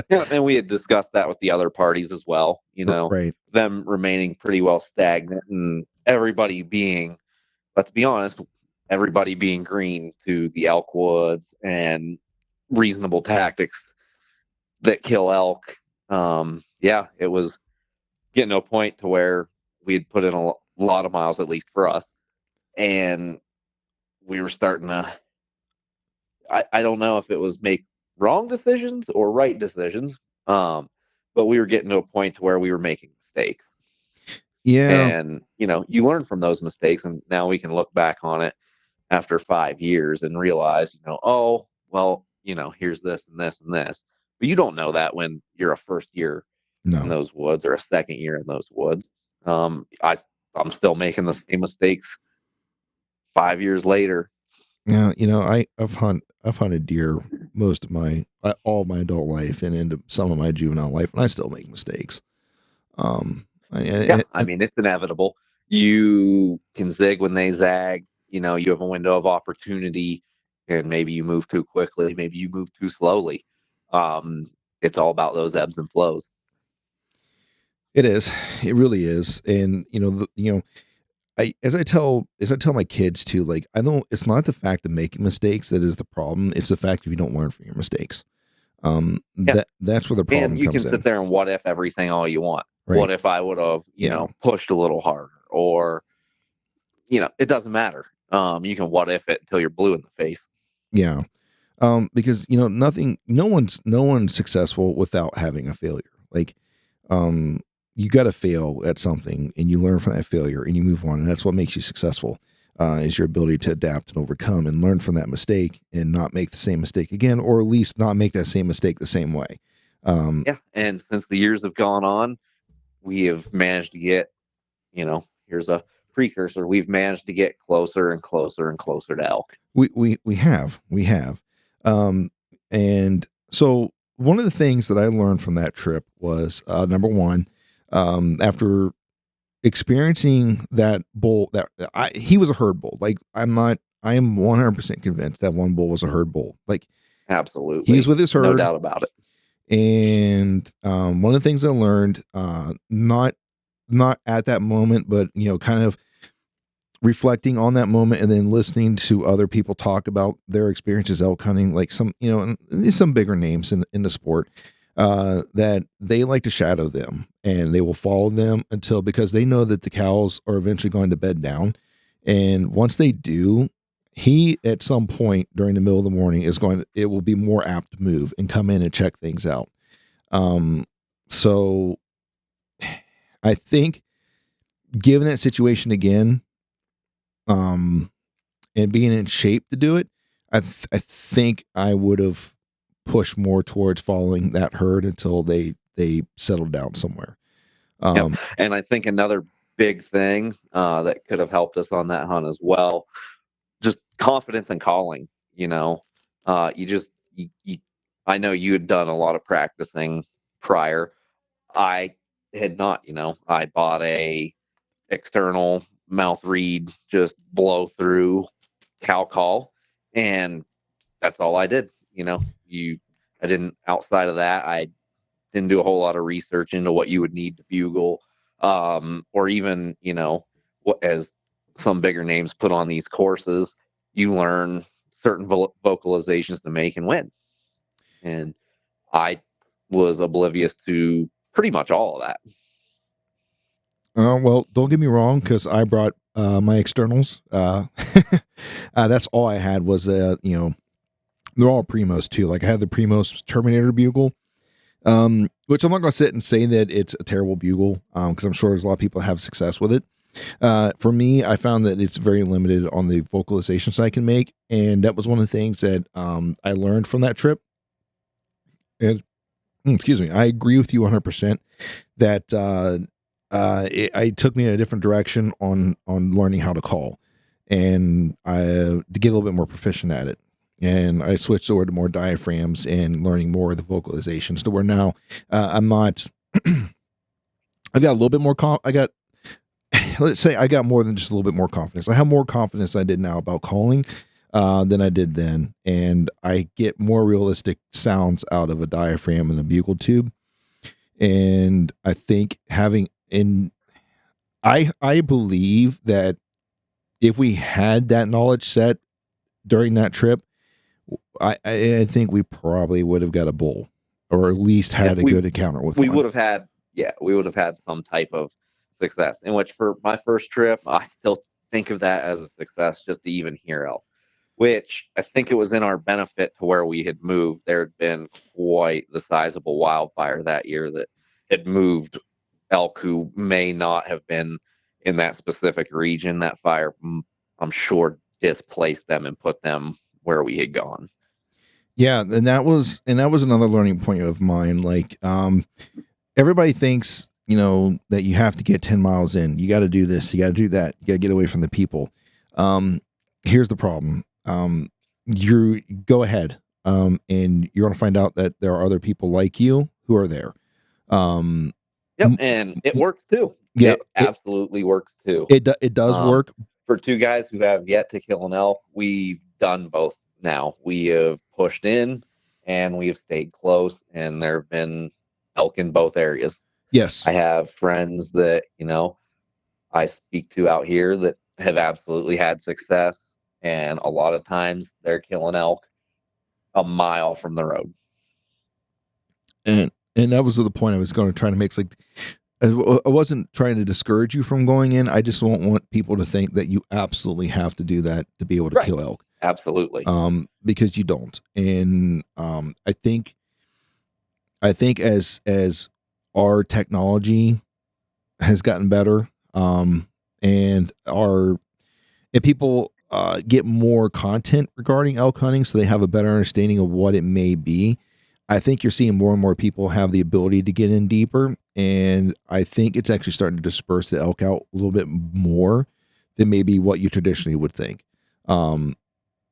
[SPEAKER 2] Yeah, and we had discussed that with the other parties as well.
[SPEAKER 1] Right.
[SPEAKER 2] Them remaining pretty well stagnant, and everybody being, let's be honest, everybody being green to the elk woods and reasonable tactics that kill elk. Yeah, it was getting to a point to where we had put in a lot of miles, at least for us, and we were starting to. I don't know if it was make wrong decisions or right decisions, but we were getting to a point to where we were making mistakes.
[SPEAKER 1] Yeah.
[SPEAKER 2] And you learn from those mistakes, and now we can look back on it after 5 years and realize, oh well, here's this and this and this. But you don't know that when you're a first year in
[SPEAKER 1] No.
[SPEAKER 2] those woods or a second year in those woods. I'm still making the same mistakes 5 years later.
[SPEAKER 1] Yeah. I've hunted deer most of all my adult life and into some of my juvenile life, and I still make mistakes.
[SPEAKER 2] I mean, it's inevitable. You can zig when they zag. You have a window of opportunity, and maybe you move too quickly, maybe you move too slowly. It's all about those ebbs and flows.
[SPEAKER 1] It is. It really is. And as I tell my kids too, like, it's not the fact of making mistakes that is the problem. It's the fact if you don't learn from your mistakes. That's where the problem
[SPEAKER 2] and you
[SPEAKER 1] comes
[SPEAKER 2] can sit
[SPEAKER 1] in.
[SPEAKER 2] there and what if everything all you want.
[SPEAKER 1] Right.
[SPEAKER 2] What if I would have, pushed a little harder, or, it doesn't matter. You can what if it until you're blue in the face.
[SPEAKER 1] Yeah. Because no one's successful without having a failure. Like, you got to fail at something, and you learn from that failure, and you move on, and that's what makes you successful. is your ability to adapt and overcome and learn from that mistake and not make the same mistake again, or at least not make that same mistake the same way.
[SPEAKER 2] Yeah, and since the years have gone on, we have managed to get, here's a precursor. We've managed to get closer and closer and closer to elk.
[SPEAKER 1] We have, and so one of the things that I learned from that trip was number one, after experiencing that bull, he was a herd bull. Like I am 100% convinced that one bull was a herd bull. Like
[SPEAKER 2] Absolutely,
[SPEAKER 1] he's with his herd,
[SPEAKER 2] no doubt about it.
[SPEAKER 1] And one of the things I learned, not at that moment, but kind of reflecting on that moment and then listening to other people talk about their experiences elk hunting, like some bigger names in the sport, that they like to shadow them and they will follow them because they know that the cows are eventually going to bed down, and once they do, he at some point during the middle of the morning it will be more apt to move and come in and check things out. So I think given that situation again, and being in shape to do it, I think I would have pushed more towards following that herd until they settled down somewhere.
[SPEAKER 2] Yep. And I think another big thing that could have helped us on that hunt as well, just confidence in calling. You just you I know you had done a lot of practicing prior. I had not. I bought a external mouth reed, just blow through cow call, and that's all I did. I didn't, outside of that, I didn't do a whole lot of research into what you would need to bugle, or even, what, as some bigger names put on these courses, you learn certain vocalizations to make and win. And I was oblivious to pretty much all of that.
[SPEAKER 1] Well, don't get me wrong, because I brought my externals. That's all I had was they're all Primos too. Like I had the Primos Terminator bugle, which I'm not going to sit and say that it's a terrible bugle, because I'm sure there's a lot of people that have success with it. For me, I found that it's very limited on the vocalizations I can make, and that was one of the things that I learned from that trip. And excuse me, I agree with you 100% that it took me in a different direction on learning how to call, and to get a little bit more proficient at it. And I switched over to more diaphragms and learning more of the vocalizations to where now I'm not. I got a little bit more. Let's say I got more than just a little bit more confidence. I have more confidence than I did now about calling than I did then, and I get more realistic sounds out of a diaphragm and a bugle tube. And I think I believe that if we had that knowledge set during that trip, I think we probably would have got a bull, or at least had a good encounter with
[SPEAKER 2] we
[SPEAKER 1] one.
[SPEAKER 2] we would have had some type of success. In which, for my first trip, I still think of that as a success just to even hear elk. Which I think it was in our benefit to where we had moved. There had been quite the sizable wildfire that year that had moved elk who may not have been in that specific region. That fire, I'm sure, displaced them and put them where we had gone.
[SPEAKER 1] Yeah, and that was another learning point of mine. Like, everybody thinks that you have to get 10 miles in. You got to do this. You got to do that. You got to get away from the people. Here's the problem. You go ahead, and you're going to find out that there are other people like you who are there.
[SPEAKER 2] Yep, and it works too.
[SPEAKER 1] Yeah,
[SPEAKER 2] it absolutely works too.
[SPEAKER 1] It does work.
[SPEAKER 2] For two guys who have yet to kill an elk, we've done both now. We have pushed in and we have stayed close, and there have been elk in both areas.
[SPEAKER 1] Yes.
[SPEAKER 2] I have friends that, I speak to out here that have absolutely had success, and a lot of times they're killing elk a mile from the road.
[SPEAKER 1] And that was the point I was going to try to make. It's like, I wasn't trying to discourage you from going in. I just don't want people to think that you absolutely have to do that to be able to kill elk.
[SPEAKER 2] Absolutely.
[SPEAKER 1] Because you don't. And I think as our technology has gotten better, and and people get more content regarding elk hunting, so they have a better understanding of what it may be. I think you're seeing more and more people have the ability to get in deeper, and I think it's actually starting to disperse the elk out a little bit more than maybe what you traditionally would think. Um,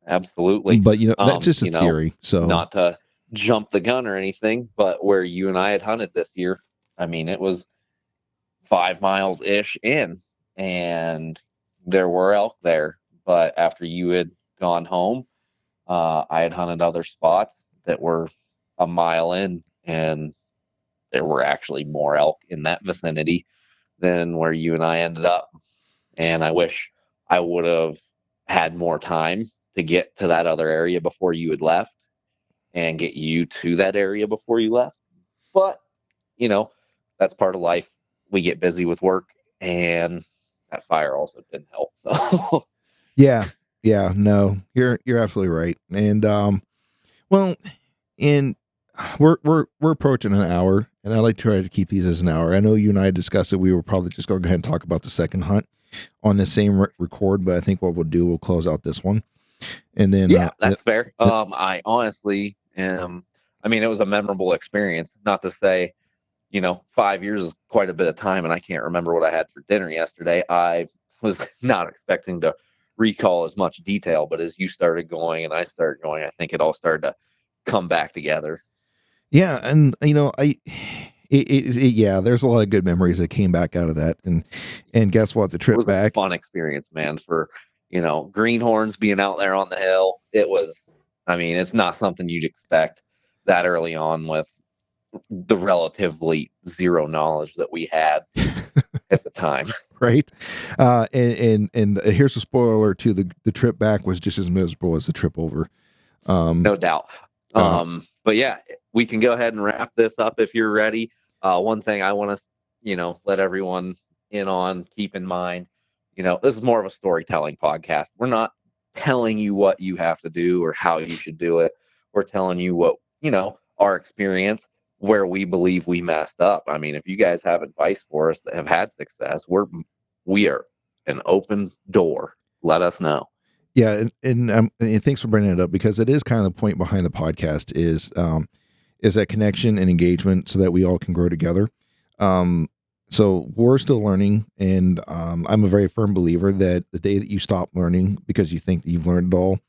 [SPEAKER 2] Absolutely.
[SPEAKER 1] but that's just a theory. So
[SPEAKER 2] Not to jump the gun or anything, but where you and I had hunted this year, I mean, it was 5 miles ish in, and there were elk there. But after you had gone home, I had hunted other spots that were a mile in, and there were actually more elk in that vicinity than where you and I ended up. And I wish I would have had more time to get to that other area before you had left and get you to that area before you left. But, you know, that's part of life. We get busy with work, and that fire also didn't help. So,
[SPEAKER 1] yeah, yeah, no, you're absolutely right. And well, and we're approaching an hour, and I like to try to keep these as an hour. I know you and I discussed that we were probably just going to go ahead and talk about the second hunt on the same record, but I think what we'll do, we'll close out this one, and then
[SPEAKER 2] yeah, that's fair. I honestly am. I mean, it was a memorable experience. Not to say, 5 years is quite a bit of time, and I can't remember what I had for dinner yesterday. I was not expecting to recall as much detail, but as you started going and I started going, I think it all started to come back together.
[SPEAKER 1] yeah, and yeah, there's a lot of good memories that came back out of that, and guess what, the
[SPEAKER 2] It
[SPEAKER 1] trip
[SPEAKER 2] was a
[SPEAKER 1] back,
[SPEAKER 2] fun experience, man, for, greenhorns being out there on the hill. It was, I mean, it's not something you'd expect that early on with the relatively zero knowledge that we had at the time.
[SPEAKER 1] right? And here's a spoiler alert too: the trip back was just as miserable as the trip over.
[SPEAKER 2] No doubt.
[SPEAKER 1] Uh,
[SPEAKER 2] But yeah, we can go ahead and wrap this up if you're ready. One thing I want to, let everyone in on, keep in mind, this is more of a storytelling podcast. We're not telling you what you have to do or how you should do it. We're telling you what, our experience, where we believe we messed up. I mean, if you guys have advice for us that have had success, we are an open door. Let us know.
[SPEAKER 1] yeah, and thanks for bringing it up, because it is kind of the point behind the podcast is that connection and engagement so that we all can grow together. So we're still learning, and I'm a very firm believer that the day that you stop learning because you think that you've learned it all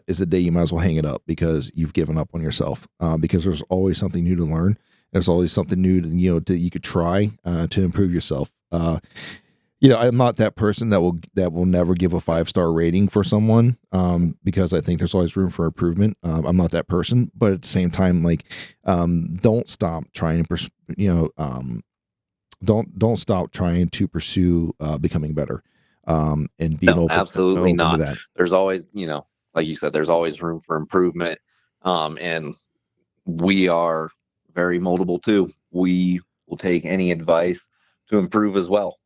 [SPEAKER 1] is the day you might as well hang it up, because you've given up on yourself. Because there's always something new to learn. There's always something new to, that you could try to improve yourself. I'm not that person that will never give a 5-star rating for someone, because I think there's always room for improvement. I'm not that person, but at the same time, like, don't stop trying to, don't stop trying to pursue becoming better, and being
[SPEAKER 2] No, absolutely
[SPEAKER 1] open to
[SPEAKER 2] not.
[SPEAKER 1] that.
[SPEAKER 2] There's always, like you said, there's always room for improvement. And we are very moldable too. We will take any advice to improve as well.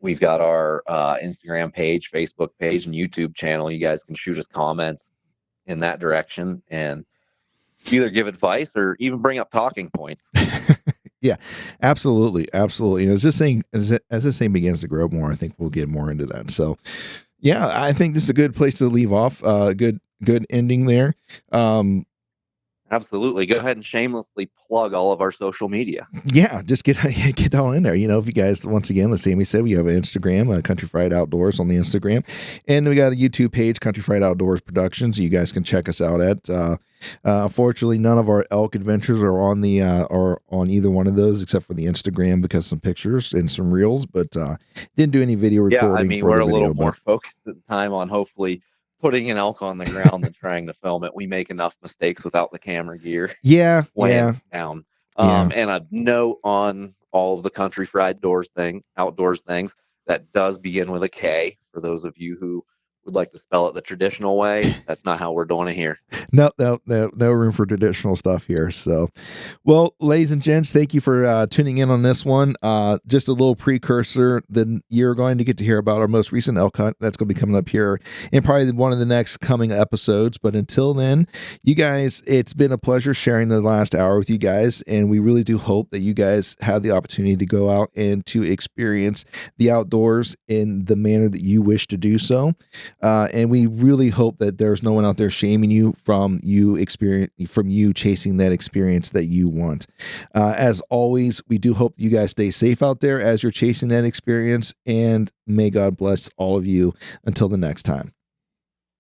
[SPEAKER 2] We've got our Instagram page, Facebook page, and YouTube channel. You guys can shoot us comments in that direction and either give advice or even bring up talking points.
[SPEAKER 1] Yeah, absolutely, absolutely. As this thing begins to grow more, I think we'll get more into that. So, yeah, I think this is a good place to leave off. Good ending there. Um,
[SPEAKER 2] Absolutely. Go ahead and shamelessly plug all of our social media.
[SPEAKER 1] yeah, just get get down in there. If you guys, once again, as Sammy said, we have an Instagram, Country Fried Outdoors on the Instagram, and we got a YouTube page, Country Fried Outdoors Productions. You guys can check us out at. Unfortunately, none of our elk adventures are on the are on either one of those except for the Instagram, because some pictures and some reels, but didn't do any video
[SPEAKER 2] Yeah, I
[SPEAKER 1] recording
[SPEAKER 2] mean,
[SPEAKER 1] for
[SPEAKER 2] we're
[SPEAKER 1] the
[SPEAKER 2] a little
[SPEAKER 1] video.
[SPEAKER 2] more
[SPEAKER 1] But
[SPEAKER 2] focused at the time on hopefully putting an elk on the ground than trying to film it. We make enough mistakes without the camera gear
[SPEAKER 1] yeah,
[SPEAKER 2] when
[SPEAKER 1] yeah,
[SPEAKER 2] it's down.
[SPEAKER 1] yeah.
[SPEAKER 2] And a note on all of the country fried outdoors things that does begin with a K for those of you who would like to spell it the traditional way. That's not how we're doing it here.
[SPEAKER 1] No room for traditional stuff here. So, well, ladies and gents, thank you for tuning in on this one. Just a little precursor. Then you're going to get to hear about our most recent elk hunt. That's going to be coming up here in probably one of the next coming episodes. But until then, you guys, it's been a pleasure sharing the last hour with you guys. And we really do hope that you guys have the opportunity to go out and to experience the outdoors in the manner that you wish to do so. And we really hope that there's no one out there shaming you from you chasing that experience that you want. As always, we do hope you guys stay safe out there as you're chasing that experience, and may God bless all of you until the next time.